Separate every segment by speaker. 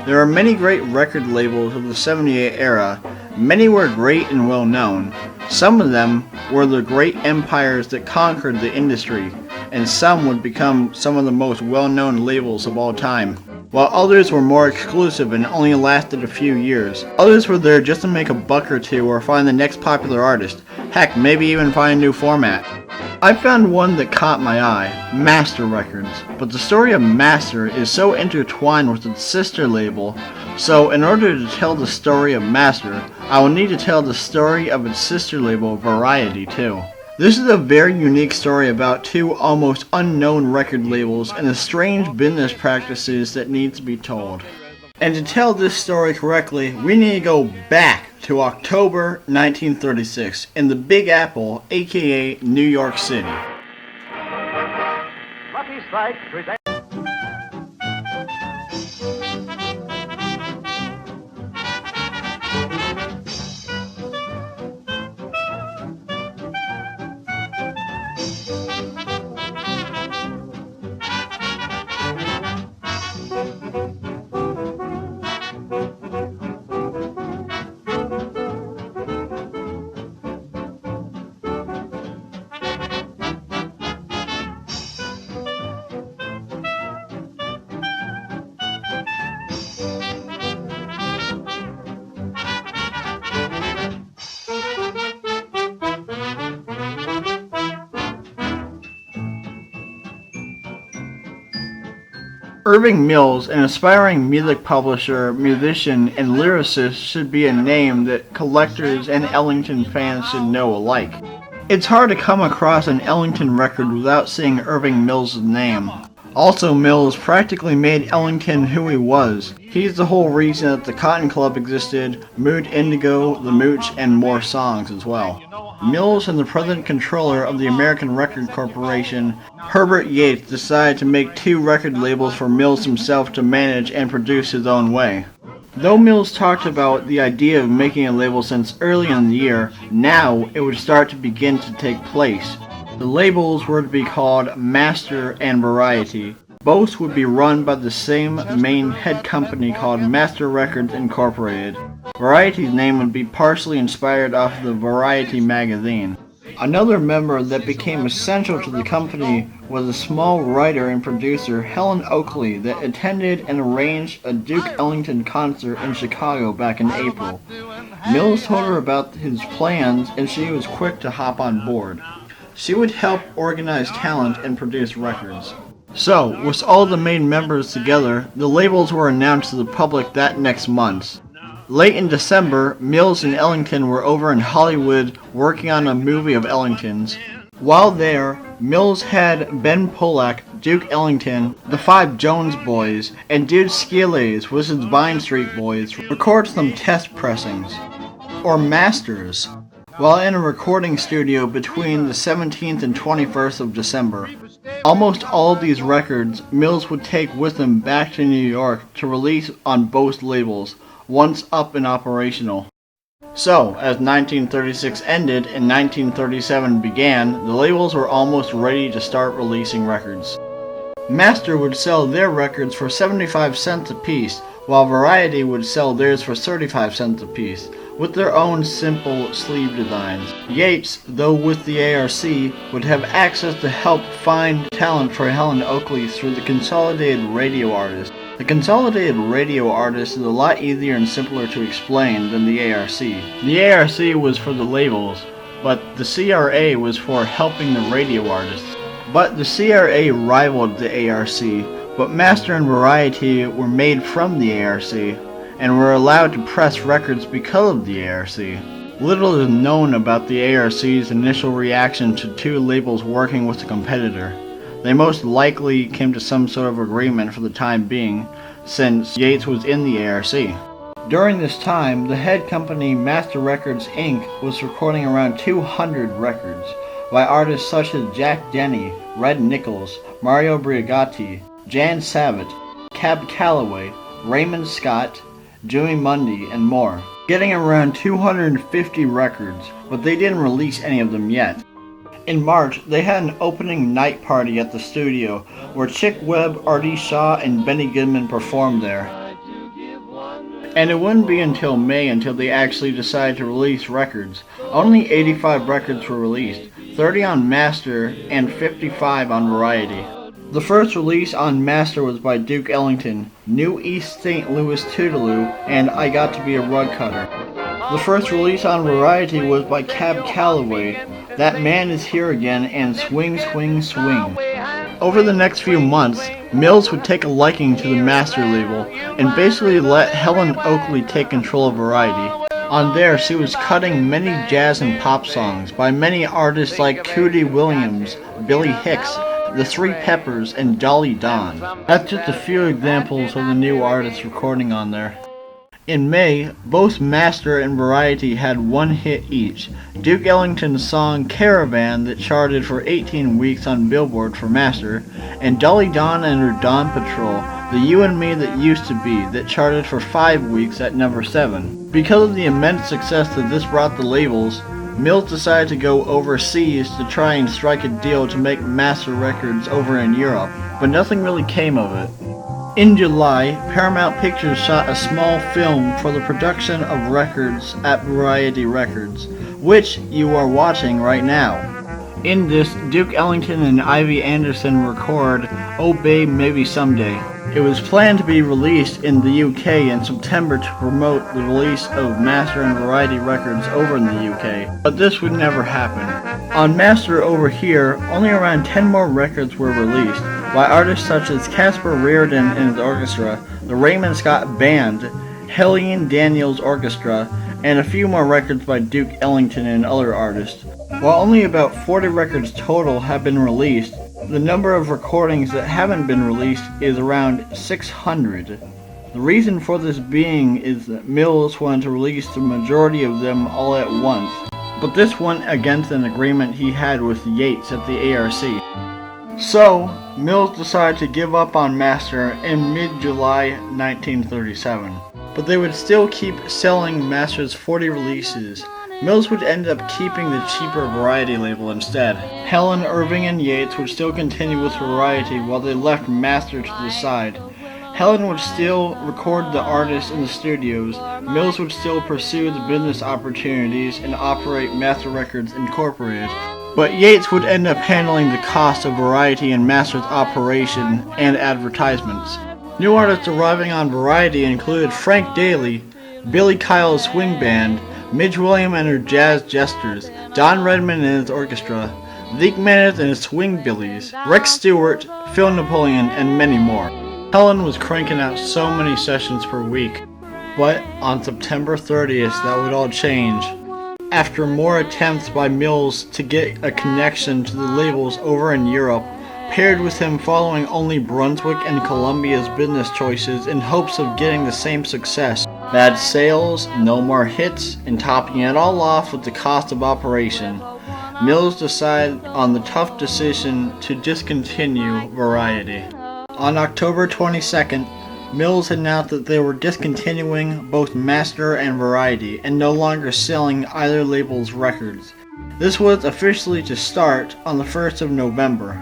Speaker 1: There are many great record labels of the 78 era. Many were great and well known. Some of them were the great empires that conquered the industry, and some would become some of the most well-known labels of all time, while others were more exclusive and only lasted a few years. Others were there just to make a buck or two or find the next popular artist. Heck, maybe even find a new format. I found one that caught my eye, Master Records, but the story of Master is so intertwined with its sister label, so in order to tell the story of Master, I will need to tell the story of its sister label, Variety, too. This is a very unique story about two almost unknown record labels and the strange business practices that need to be told. And to tell this story correctly, we need to go back to October 1936 in the Big Apple, aka New York City.
Speaker 2: Lucky Strike presents.
Speaker 1: Irving Mills, an aspiring music publisher, musician, and lyricist, should be a name that collectors and Ellington fans should know alike. It's hard to come across an Ellington record without seeing Irving Mills' name. Also, Mills practically made Ellington who he was. He's the whole reason that the Cotton Club existed, Mood Indigo, The Mooch, and more songs as well. Mills and the present controller of the American Record Corporation, Herbert Yates, decided to make two record labels for Mills himself to manage and produce his own way. Though Mills talked about the idea of making a label since early in the year, now it would start to begin to take place. The labels were to be called Master and Variety. Both would be run by the same main head company called Master Records Incorporated. Variety's name would be partially inspired off of the Variety magazine. Another member that became essential to the company was a small writer and producer, Helen Oakley, that attended and arranged a Duke Ellington concert in Chicago back in April. Mills told her about his plans and she was quick to hop on board. She would help organize talent and produce records. So, with all the main members together, the labels were announced to the public that next month. Late in December, Mills and Ellington were over in Hollywood working on a movie of Ellington's. While there, Mills had Ben Pollack, Duke Ellington, the Five Jones Boys, and Dude Skilles with his Vine Street Boys record some test pressings, or masters, while in a recording studio between the 17th and 21st of December. Almost all of these records Mills would take with him back to New York to release on both labels, once up and operational. So, as 1936 ended and 1937 began, the labels were almost ready to start releasing records. Master would sell their records for 75 cents a piece, while Variety would sell theirs for 35 cents a piece, with their own simple sleeve designs. Yates, though with the ARC, would have access to help find talent for Helen Oakley through the Consolidated Radio Artist. The Consolidated Radio Artist is a lot easier and simpler to explain than the ARC. The ARC was for the labels, but the CRA was for helping the radio artists. But the CRA rivaled the ARC, but Master and Variety were made from the ARC, and were allowed to press records because of the ARC. Little is known about the ARC's initial reaction to two labels working with a competitor. They most likely came to some sort of agreement for the time being, since Yates was in the ARC. During this time, the head company Master Records Inc. was recording around 200 records by artists such as Jack Denny, Red Nichols, Mario Brigatti, Jan Savitt, Cab Calloway, Raymond Scott, Jimmy Mundy, and more, getting around 250 records, but they didn't release any of them yet. In March, they had an opening night party at the studio, where Chick Webb, Artie Shaw, and Benny Goodman performed there. And it wouldn't be until May until they actually decided to release records. Only 85 records were released, 30 on Master and 55 on Variety. The first release on Master was by Duke Ellington, New East St. Louis Toodaloo, and I Got to Be a Rug Cutter. The first release on Variety was by Cab Calloway, That Man Is Here Again, and Swing, Swing, Swing. Over the next few months, Mills would take a liking to the Master label and basically let Helen Oakley take control of Variety. On there, she was cutting many jazz and pop songs by many artists like Cootie Williams, Billy Hicks, The Three Peppers, and Dolly Don. That's just a few examples of the new artists recording on there. In May, both Master and Variety had one hit each. Duke Ellington's song Caravan that charted for 18 weeks on Billboard for Master, and Dolly Don and her Dawn Patrol, The You and Me That Used to Be, that charted for 5 weeks at number 7. Because of the immense success that this brought the labels, Mills decided to go overseas to try and strike a deal to make Master records over in Europe, but nothing really came of it. In July, Paramount Pictures shot a small film for the production of records at Variety Records, which you are watching right now. In this, Duke Ellington and Ivy Anderson record Oh Babe Maybe Someday. It was planned to be released in the UK in September to promote the release of Master and Variety Records over in the UK, but this would never happen. On Master over here, only around 10 more records were released, by artists such as Casper Reardon and his orchestra, the Raymond Scott Band, Helene Daniels Orchestra, and a few more records by Duke Ellington and other artists. While only about 40 records total have been released, the number of recordings that haven't been released is around 600. The reason for this being is that Mills wanted to release the majority of them all at once, but this went against an agreement he had with Yates at the ARC. So, Mills decided to give up on Master in mid-July 1937, but they would still keep selling Master's 40 releases. Mills would end up keeping the cheaper Variety label instead. Helen, Irving, and Yates would still continue with Variety while they left Master to the side. Helen would still record the artists in the studios, Mills would still pursue the business opportunities and operate Master Records Incorporated. But Yates would end up handling the cost of Variety and Master's operation and advertisements. New artists arriving on Variety included Frank Daly, Billy Kyle's Swing Band, Midge Williams and her Jazz Jesters, Don Redman and his orchestra, Zeke Manners and his Swing Billies, Rex Stewart, Phil Napoleon, and many more. Helen was cranking out so many sessions per week. But on September 30th, that would all change. After more attempts by Mills to get a connection to the labels over in Europe, paired with him following only Brunswick and Columbia's business choices in hopes of getting the same success. Bad sales, no more hits, and topping it all off with the cost of operation, Mills decided on the tough decision to discontinue Variety. On October 22nd, Mills announced that they were discontinuing both Master and Variety and no longer selling either label's records. This was officially to start on the 1st of November.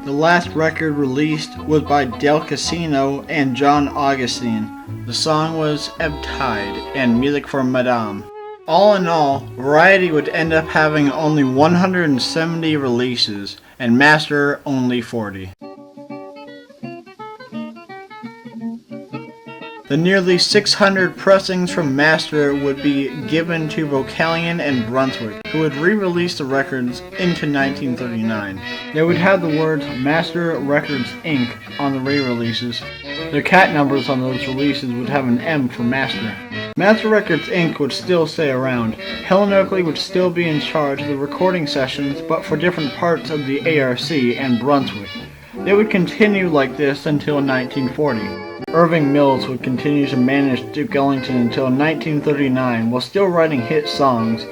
Speaker 1: The last record released was by Del Casino and John Augustine. The song was Ebb Tide and music from Madame. All in all, Variety would end up having only 170 releases and Master only 40. The nearly 600 pressings from Master would be given to Vocalion and Brunswick, who would re-release the records into 1939. They would have the words Master Records Inc. on the re-releases. Their cat numbers on those releases would have an M for Master. Master Records Inc. would still stay around. Helen Oakley would still be in charge of the recording sessions, but for different parts of the ARC and Brunswick. They would continue like this until 1940. Irving Mills would continue to manage Duke Ellington until 1939 while still writing hit songs.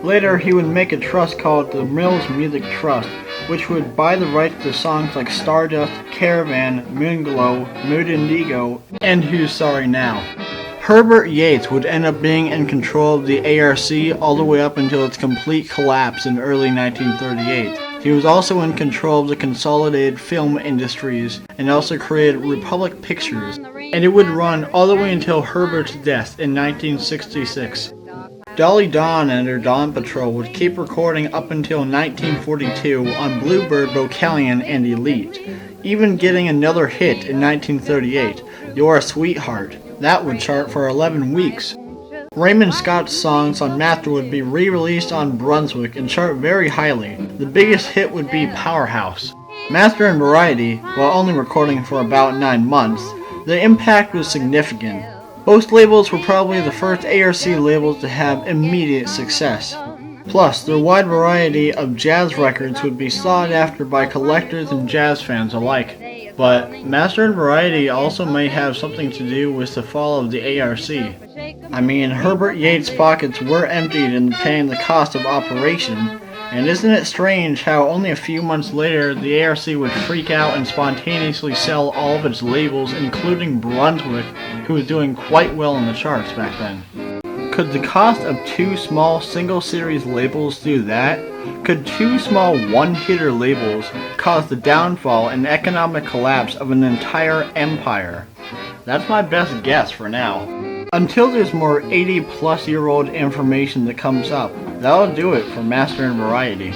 Speaker 1: Later, he would make a trust called the Mills Music Trust, which would buy the rights to songs like Stardust, Caravan, Moonglow, Mood Indigo, and Who's Sorry Now. Herbert Yates would end up being in control of the ARC all the way up until its complete collapse in early 1938. He was also in control of the Consolidated Film Industries and also created Republic Pictures. and it would run all the way until Herbert's death in 1966. Dolly Dawn and her Dawn Patrol would keep recording up until 1942 on Bluebird, Vocalion, and Elite, even getting another hit in 1938, You're a Sweetheart. That would chart for 11 weeks. Raymond Scott's songs on Master would be re-released on Brunswick and chart very highly. The biggest hit would be Powerhouse. Master and Variety, while only recording for about 9 months, the impact was significant. Both labels were probably the first ARC labels to have immediate success. Plus, their wide variety of jazz records would be sought after by collectors and jazz fans alike. But Master and Variety also may have something to do with the fall of the ARC. I mean, Herbert Yates' pockets were emptied in paying the cost of operation, and isn't it strange how only a few months later the ARC would freak out and spontaneously sell all of its labels, including Brunswick, who was doing quite well in the charts back then. Could the cost of 2 small single-series labels do that? Could 2 small one-hitter labels cause the downfall and economic collapse of an entire empire? That's my best guess for now. Until there's more 80-plus-year-old information that comes up, that'll do it for Master and Variety.